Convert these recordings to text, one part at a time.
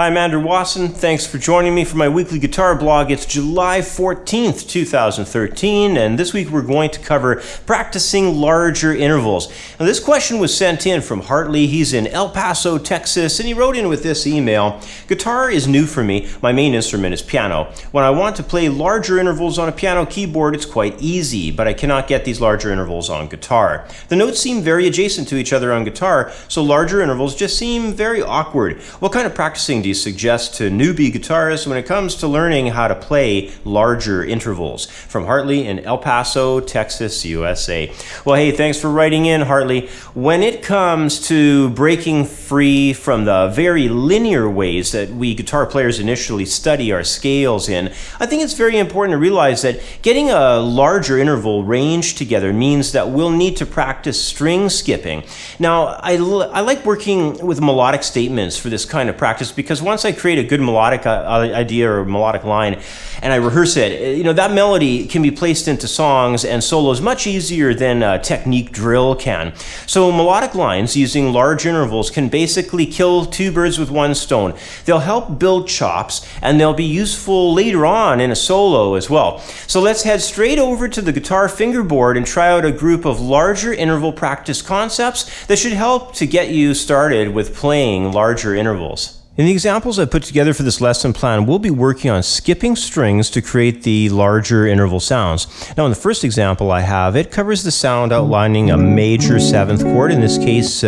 Hi, I'm Andrew Wasson. Thanks for joining me for my weekly guitar blog. It's July 14th, 2013, and this week we're going to cover practicing larger intervals. Now, this question was sent in from Hartley. He's in El Paso, Texas, and he wrote in with this email. Guitar is new for me. My main instrument is piano. When I want to play larger intervals on a piano keyboard, it's quite easy, but I cannot get these larger intervals on guitar. The notes seem very adjacent to each other on guitar, so larger intervals just seem very awkward. What kind of practicing do you suggest to newbie guitarists when it comes to learning how to play larger intervals? From Hartley in El Paso, Texas, USA. Well, hey, thanks for writing in, Hartley. When it comes to breaking free from the very linear ways that we guitar players initially study our scales in, I think it's very important to realize that getting a larger interval range together means that we'll need to practice string skipping. Now, I like working with melodic statements for this kind of practice because once I create a good melodic idea or melodic line and I rehearse it, that melody can be placed into songs and solos much easier than a technique drill can. So melodic lines using large intervals can basically kill two birds with one stone. They'll help build chops and they'll be useful later on in a solo as well. So let's head straight over to the guitar fingerboard and try out a group of larger interval practice concepts that should help to get you started with playing larger intervals. In the examples I put together for this lesson plan, we'll be working on skipping strings to create the larger interval sounds. Now, in the first example I have, it covers the sound outlining a major 7th chord, in this case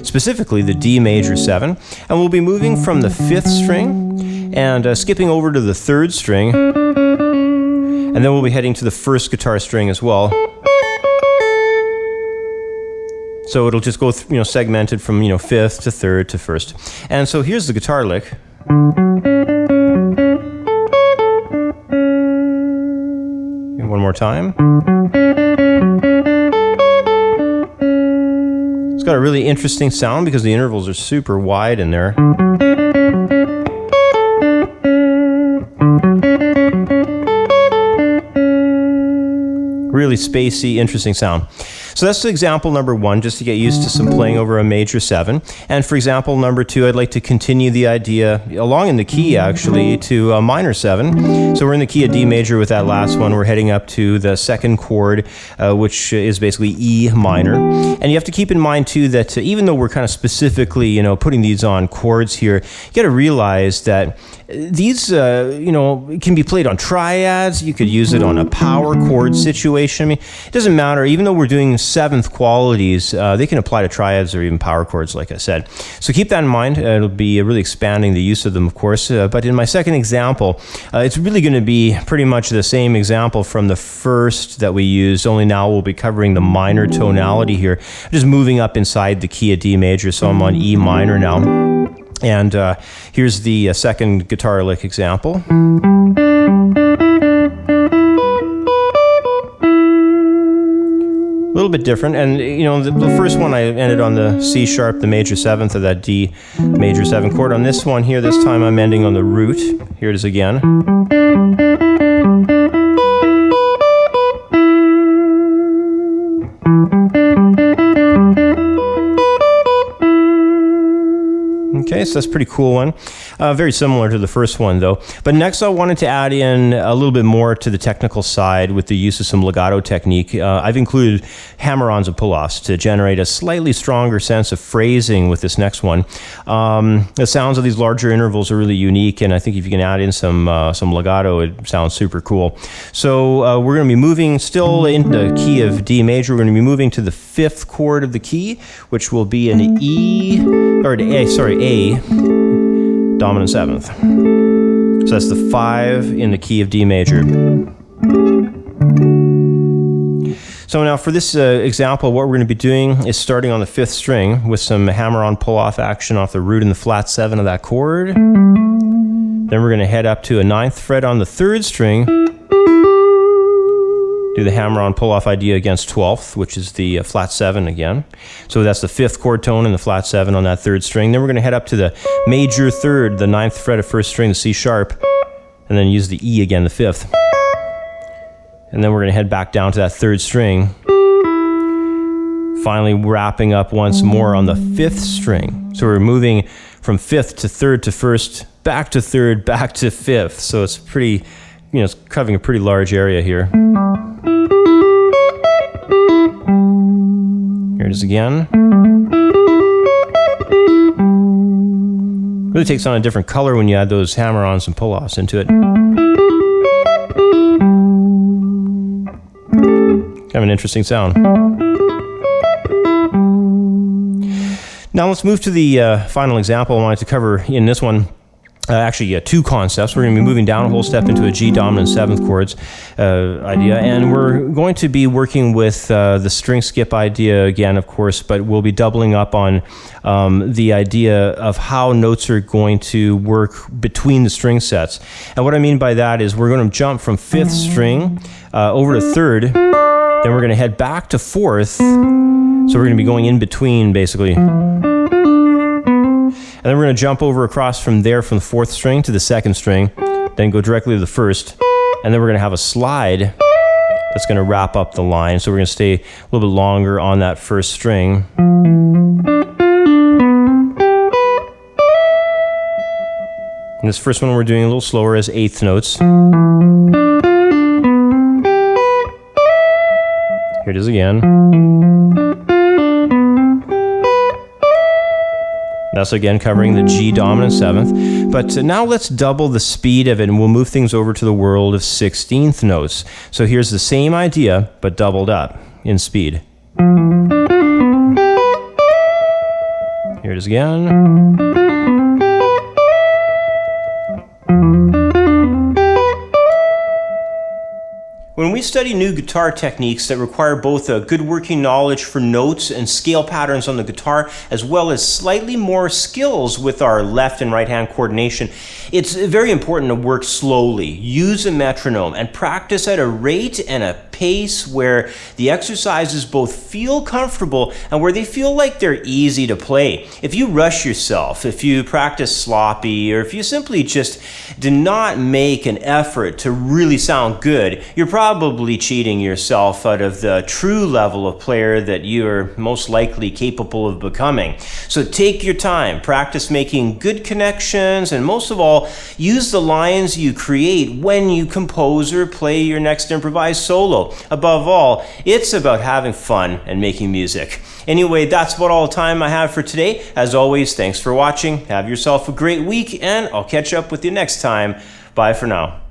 specifically the D major 7, and we'll be moving from the 5th string and skipping over to the 3rd string, and then we'll be heading to the 1st guitar string as well. So it'll just go, segmented from, 5th to 3rd to 1st. And so here's the guitar lick. And one more time. It's got a really interesting sound because the intervals are super wide in there. Really spacey, interesting sound. So that's example number 1, just to get used to some playing over a major 7. And for example number 2, I'd like to continue the idea along in the key actually to a minor 7. So we're in the key of D major with that last one. We're heading up to the 2nd chord, which is basically E minor. And you have to keep in mind too that even though we're kind of specifically, putting these on chords here, you got to realize that these, can be played on triads. You could use it on a power chord situation. I mean, it doesn't matter. Even though we're doing 7th qualities, they can apply to triads or even power chords, like I said. So keep that in mind. It'll be really expanding the use of them, of course. But in my second example, it's really going to be pretty much the same example from the first that we used, only now we'll be covering the minor tonality here. Just moving up inside the key of D major, so I'm on E minor now. And here's the second guitar lick example. A little bit different, and the first one I ended on the C sharp, the major 7th of that D major 7 chord. On this one here, this time I'm ending on the root. Here it is again. Okay, so that's a pretty cool one. Very similar to the first one, though. But next, I wanted to add in a little bit more to the technical side with the use of some legato technique. I've included hammer-ons and pull-offs to generate a slightly stronger sense of phrasing with this next one. The sounds of these larger intervals are really unique, and I think if you can add in some legato, it sounds super cool. So we're going to be moving still in the key of D major. We're going to be moving to the 5th chord of the key, which will be an A dominant 7th. So that's the 5 in the key of D major. So now for this example, what we're going to be doing is starting on the 5th string with some hammer-on pull-off action off the root and the flat 7 of that chord. Then we're going to head up to a 9th fret on the 3rd string, do the hammer-on pull-off idea against 12th, which is the flat 7 again. So that's the 5th chord tone and the flat 7 on that 3rd string. Then we're going to head up to the major 3rd, the 9th fret of 1st string, the C sharp, and then use the E again, the 5th. And then we're going to head back down to that 3rd string, Finally wrapping up once more on the 5th string. So we're moving from 5th to 3rd to 1st, back to 3rd, back to 5th. So it's pretty, it's covering a pretty large area here. Here it is again. Really takes on a different color when you add those hammer-ons and pull-offs into it. Kind of an interesting sound. Now let's move to the final example I wanted to cover in this one. Actually, two concepts. We're going to be moving down a whole step into a G dominant 7th chords idea, and we're going to be working with the string skip idea again, of course, but we'll be doubling up on the idea of how notes are going to work between the string sets. And what I mean by that is we're going to jump from 5th string over to 3rd, then we're going to head back to 4th, so we're going to be going in between, basically. And then we're going to jump over across from there from the 4th string to the 2nd string, then go directly to the 1st, and then we're going to have a slide that's going to wrap up the line. So we're going to stay a little bit longer on that 1st string. And this first one we're doing a little slower as 8th notes. Here it is again. That's again covering the G dominant 7th. But now let's double the speed of it and we'll move things over to the world of 16th notes. So here's the same idea, but doubled up in speed. Here it is again. When we study new guitar techniques that require both a good working knowledge for notes and scale patterns on the guitar, as well as slightly more skills with our left and right hand coordination, it's very important to work slowly, use a metronome, and practice at a rate and a pace where the exercises both feel comfortable and where they feel like they're easy to play. If you rush yourself, if you practice sloppy, or if you simply just do not make an effort to really sound good, you're probably cheating yourself out of the true level of player that you're most likely capable of becoming. So take your time, practice making good connections, and most of all, use the lines you create when you compose or play your next improvised solo. Above all, it's about having fun and making music. Anyway, that's about all the time I have for today. As always, thanks for watching. Have yourself a great week, and I'll catch up with you next time. Bye for now.